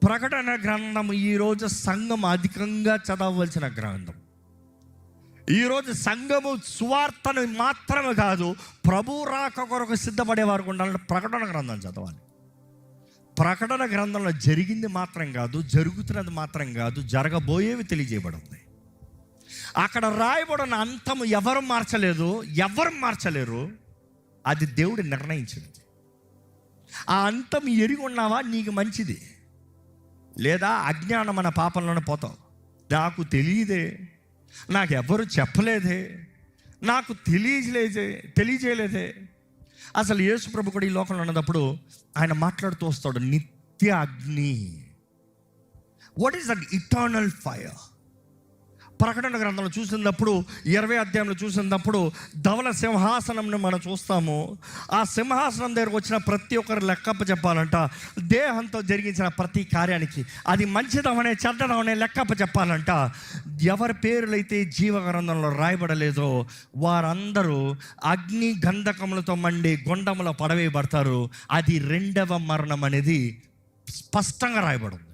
ప్రకటన గ్రంథం ఈరోజు సంఘం అధికంగా చదవవలసిన గ్రంథం. ఈరోజు సంఘము సువార్తను మాత్రమే కాదు, ప్రభు రాక కొరకు సిద్ధపడే వారికి ఉండాలంటే ప్రకటన గ్రంథం చదవాలి. ప్రకటన గ్రంథంలో జరిగింది మాత్రం కాదు, జరుగుతున్నది మాత్రం కాదు, జరగబోయేవి తెలియజేయబడింది. అక్కడ రాయబడిన అంతము ఎవరు మార్చలేరు. అది దేవుడు నిర్ణయించినది. ఆ అంతం ఎరిగి ఉన్నావా నీకు మంచిది, లేదా అజ్ఞానం మన పాపంలోనే పోతావు. నాకు తెలియదే, నాకు ఎవరు చెప్పలేదే, నాకు తెలియజేయలేదే. అసలు యేసు ప్రభు కూడా ఈ లోకంలో ఉన్నప్పుడు ఆయన మాట్లాడుతూ వస్తాడు, నిత్య అగ్ని. What is that eternal fire? ప్రకటన గ్రంథంలో చూసినప్పుడు 20వ అధ్యాయంలో చూసినప్పుడు ధవల సింహాసనంని మనం చూస్తాము. ఆ సింహాసనం దగ్గరకు వచ్చిన ప్రతి ఒక్కరు లెక్కప్ప చెప్పాలంట. దేహంతో జరిగించిన ప్రతి కార్యానికి, అది మంచిదవనే చెడ్డదవనే లెక్కప్ప చెప్పాలంట. ఎవరి పేర్లైతే జీవ గ్రంథంలో రాయబడలేదో వారందరూ అగ్ని గంధకములతో మండి గుండములో పడవేయబడతారు. అది రెండవ మరణం అనేది స్పష్టంగా రాయబడింది.